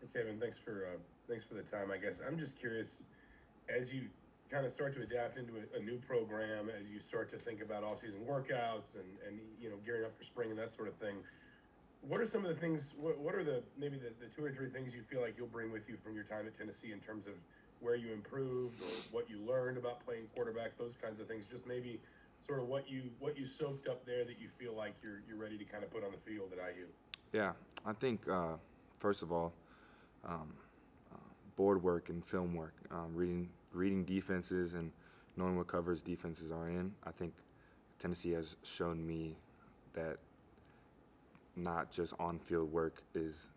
Hey, Tayven, thanks for the time. I guess I'm just curious, as you kind of start to adapt into a new program, as you start to think about off-season workouts and gearing up for spring and that sort of thing. What are some of the things? What are the maybe the two or three things you feel like you'll bring with you from your time at Tennessee in terms of where you improved or what you learned about playing quarterback, those kinds of things? Just maybe sort of what you soaked up there that you feel like you're ready to kind of put on the field at IU. Yeah, I think first of all, um, board work and film work, reading defenses and knowing what covers defenses are in. I think Tennessee has shown me that not just on-field work is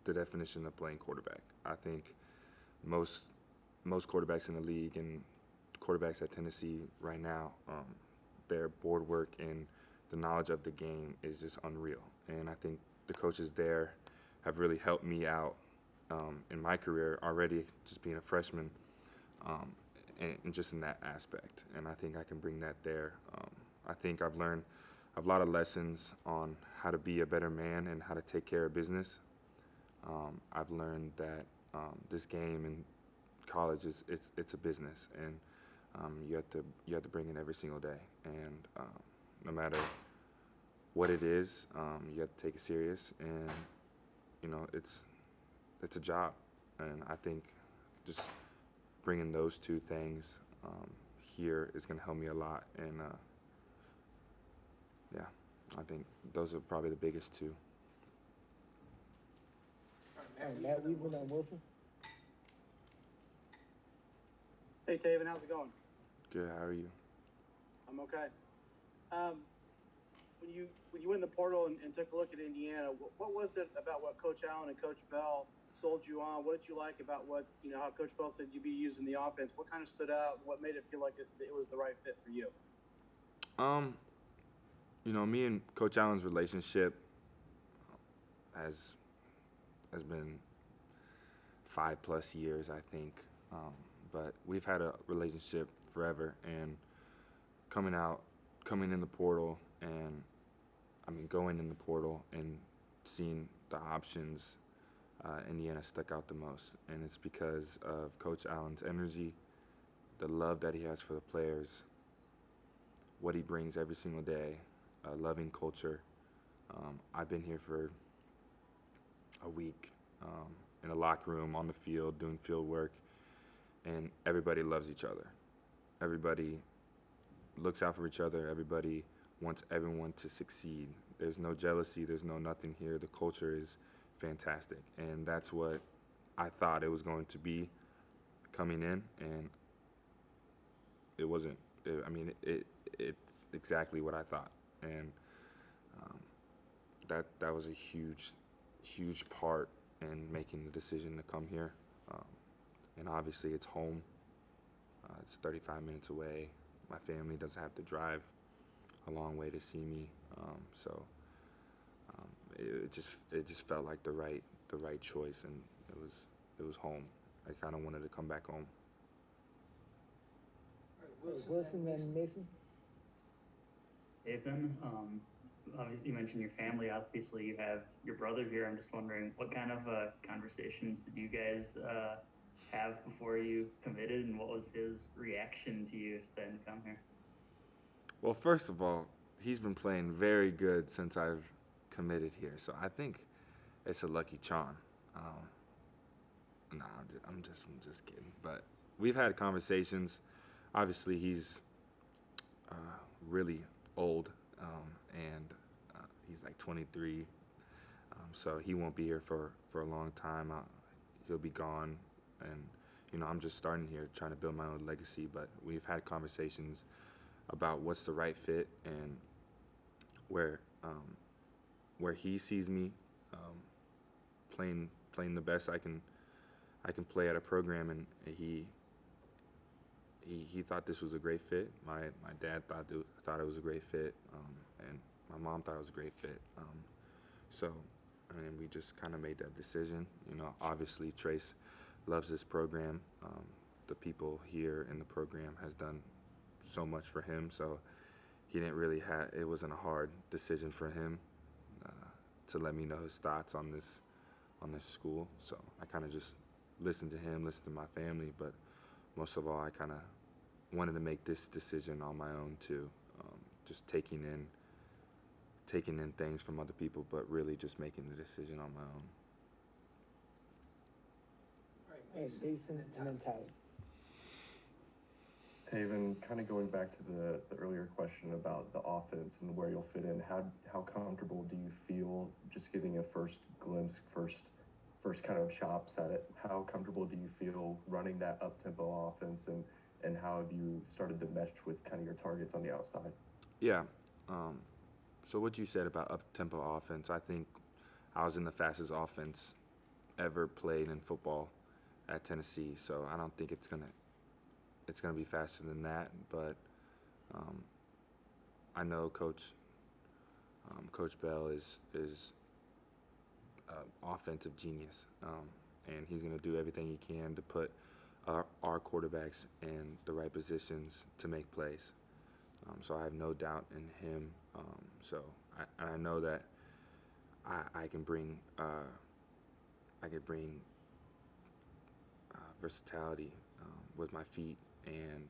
the definition of playing quarterback. I think most most quarterbacks in the league and quarterbacks at Tennessee right now, their board work and the knowledge of the game is just unreal. And I think the coaches there have really helped me out in my career already, just being a freshman, um, and just in that aspect. And I think I can bring that there. I think I've learned a lot of lessons on how to be a better man and how to take care of business. I've learned that this game in college is it's a business, and you have to bring it every single day, and no matter what it is, you have to take it serious, and it's a job, and I think just bringing those two things here is going to help me a lot, and yeah, I think those are probably the biggest two. All right, Matt Weaver and Wilson. Hey, Tayven, how's it going? Good, how are you? I'm okay. Um, when you went in the portal and took a look at Indiana, what was it about what Coach Allen and Coach Bell sold you on? What did you like about how Coach Bell said you'd be using the offense? What kind of stood out? What made it feel like it was the right fit for you? Um, me and Coach Allen's relationship has has been 5+ years, I think. Um, but we've had a relationship forever, and coming out, coming in the portal, and going in the portal and seeing the options, Indiana stuck out the most, and it's because of Coach Allen's energy, the love that he has for the players, what he brings every single day, a loving culture. I've been here for a week in a locker room, on the field, doing field work, and everybody loves each other. Everybody looks out for each other. Everybody wants everyone to succeed. There's no jealousy. There's no nothing here. The culture is fantastic, and that's what I thought it was going to be coming in, and it wasn't. It's exactly what I thought, and um, that was a huge part in making the decision to come here. Um, and obviously, it's home. It's 35 minutes away. My family doesn't have to drive a long way to see me. It just felt like the right choice, and it was home. I kind of wanted to come back home. All right, Wilson and Mason. Nathan, obviously you mentioned your family. Obviously, you have your brother here. I'm just wondering what kind of conversations did you guys have before you committed, and what was his reaction to you deciding to come here? Well, first of all, he's been playing very good since I've committed here, so I think it's a lucky charm. No, I'm just kidding. But we've had conversations. Obviously, he's uh, really old, and he's like 23, so he won't be here for a long time. He'll be gone, and I'm just starting here, trying to build my own legacy. But we've had conversations about what's the right fit and where where he sees me playing the best I can play at a program, and he thought this was a great fit. My dad thought it was a great fit, and my mom thought it was a great fit. So, and we just kind of made that decision. Obviously Trace loves this program. The people here in the program has done so much for him, so he didn't really have. It wasn't a hard decision for him to let me know his thoughts on this school. So I kind of just listened to him, listened to my family, but most of all, I kind of wanted to make this decision on my own too. Just taking in things from other people, but really just making the decision on my own. All right, Mason and then Tyler. Tayven, kind of going back to the earlier question about the offense and where you'll fit in, how comfortable do you feel just getting a first glimpse, first kind of chops at it? How comfortable do you feel running that up-tempo offense, and how have you started to mesh with kind of your targets on the outside? Yeah. So what you said about up-tempo offense, I think I was in the fastest offense ever played in football at Tennessee. So I don't think it's gonna be faster than that. But I know Coach Bell is offensive genius, and he's gonna do everything he can to put our quarterbacks in the right positions to make plays. So I have no doubt in him. So I know that I can bring versatility with my feet and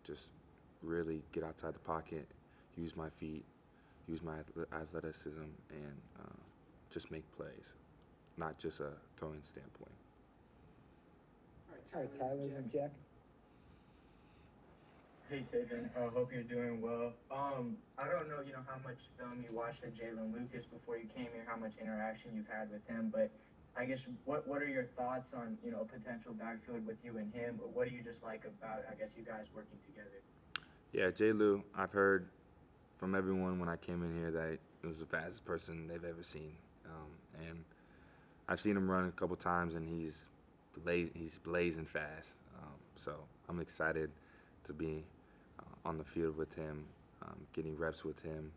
just really get outside the pocket, use my feet, use my athleticism, and just make plays, not just a throwing standpoint. All right, Tyler and Jack. Hey Tayven, hope you're doing well. I don't know, how much film you watched of Jalen Lucas before you came here, how much interaction you've had with him, but I guess what are your thoughts on, a potential backfield with you and him? What do you just like about, I guess, you guys working together? Yeah, J. Lou, I've heard from everyone when I came in here that he was the fastest person they've ever seen. And I've seen him run a couple times, and he's blazing fast. So I'm excited to be on the field with him, getting reps with him,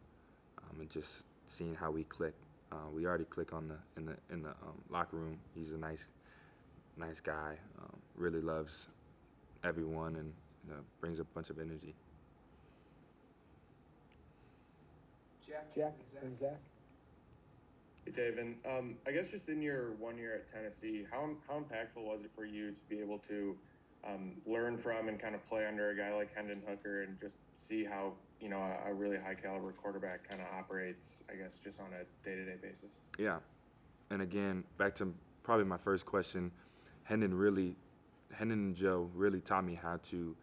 and just seeing how we click. We already click in the locker room. He's a nice guy. Really loves everyone, and brings a bunch of energy. Jack and Zach. Hey, Tayven. I guess just in your 1 year at Tennessee, how impactful was it for you to be able to learn from and kind of play under a guy like Hendon Hooker and just see how, a really high caliber quarterback kind of operates, I guess, just on a day-to-day basis? Yeah. And again, back to probably my first question, Hendon and Joe really taught me how to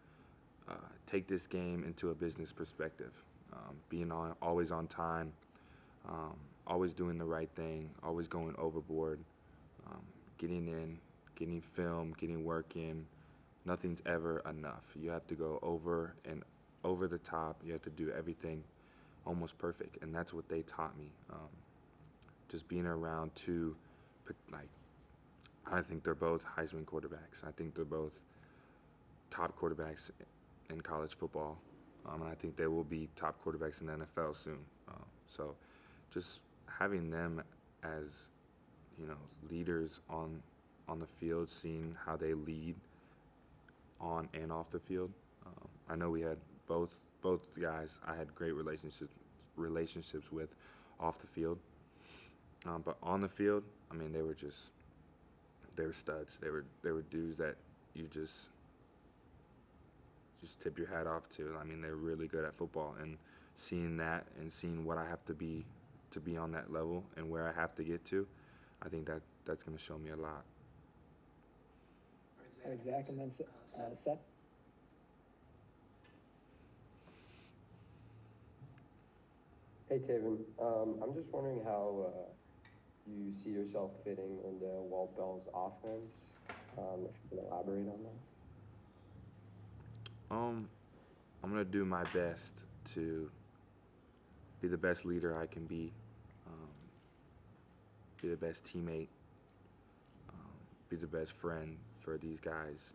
take this game into a business perspective, being always on time, always doing the right thing, always going overboard, getting in, getting film, getting work in. Nothing's ever enough. You have to go over and over the top. You have to do everything almost perfect, and that's what they taught me. Just being around two, I think they're both Heisman quarterbacks. I think they're both top quarterbacks in college football, and I think they will be top quarterbacks in the NFL soon. So just having them as, leaders on the field, seeing how they lead on and off the field. I know we had both guys I had great relationships with off the field. But on the field, they were studs. They were dudes that you just tip your hat off to. They're really good at football, and seeing that and seeing what I have to be on that level and where I have to get to, I think that's going to show me a lot. All right, Zach and then Seth. Hey Tayven, I'm just wondering how you see yourself fitting into Walt Bell's offense. If you can elaborate on that. I'm gonna do my best to be the best leader I can be the best teammate, be the best friend for these guys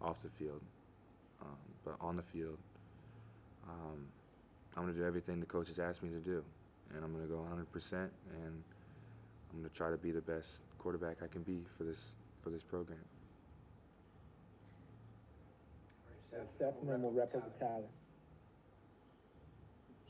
off the field. But on the field, I'm going to do everything the coaches asked me to do, and I'm going to go 100%, and I'm going to try to be the best quarterback I can be for this program. Seth, and then we'll wrap up with Tyler.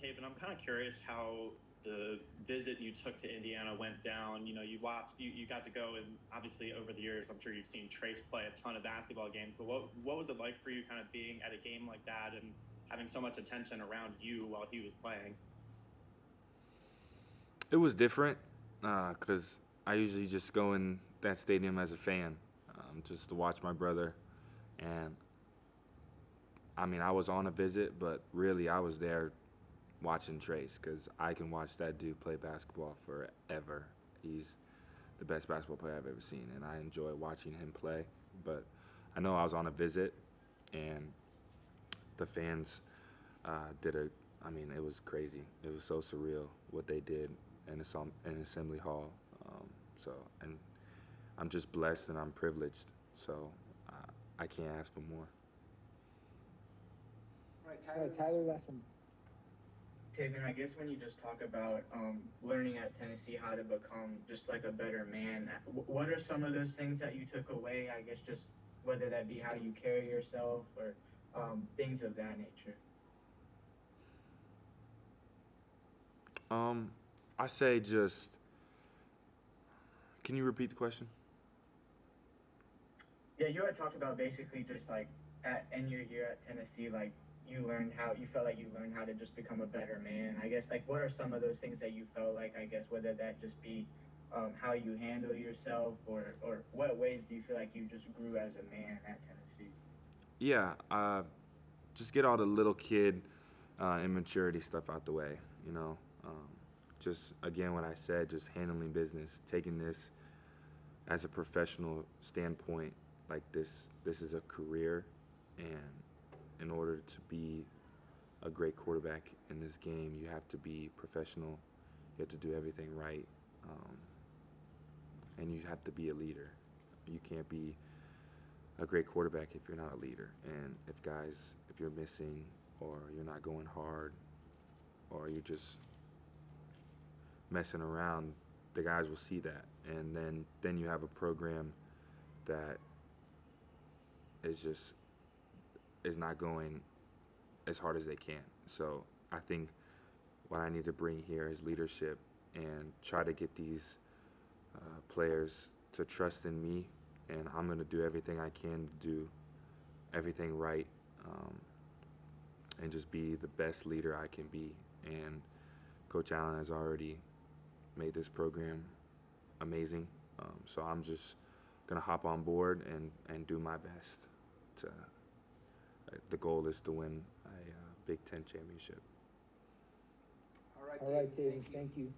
Tayven, I'm kind of curious how the visit you took to Indiana went down. You know, you got to go, and obviously over the years, I'm sure you've seen Trace play a ton of basketball games. But what was it like for you, kind of being at a game like that and having so much attention around you while he was playing? It was different because I usually just go in that stadium as a fan, just to watch my brother. And I mean, I was on a visit, but really I was there watching Trace because I can watch that dude play basketball forever. He's the best basketball player I've ever seen, and I enjoy watching him play. But I know I was on a visit, and the fans it was crazy. It was so surreal what they did in Assembly Hall. And I'm just blessed and I'm privileged. So I can't ask for more. All right, Tyler, last one. Tayven, I guess when you just talk about learning at Tennessee how to become just like a better man, what are some of those things that you took away? I guess just whether that be how you carry yourself or things of that nature. I say just. Can you repeat the question? Yeah, you had talked about basically just like in your year at Tennessee, like you felt like you learned how to just become a better man. I guess like what are some of those things that you felt like, I guess whether that just be how you handle yourself or what ways do you feel like you just grew as a man at Tennessee? Yeah, just get all the little kid immaturity stuff out the way, you know. Just again, what I said, just handling business, taking this as a professional standpoint. Like this is a career, and in order to be a great quarterback in this game, you have to be professional. You have to do everything right, and you have to be a leader. You can't be a great quarterback if you're not a leader. And if you're missing, or you're not going hard, or you're just messing around, the guys will see that, and then you have a program that is not going as hard as they can. So I think what I need to bring here is leadership and try to get these players to trust in me, and I'm going to do everything I can to do everything right, and just be the best leader I can be. And Coach Allen has already made this program amazing. So I'm just going to hop on board and do my best. The goal is to win a Big Ten championship. All right, Tayven, thank you.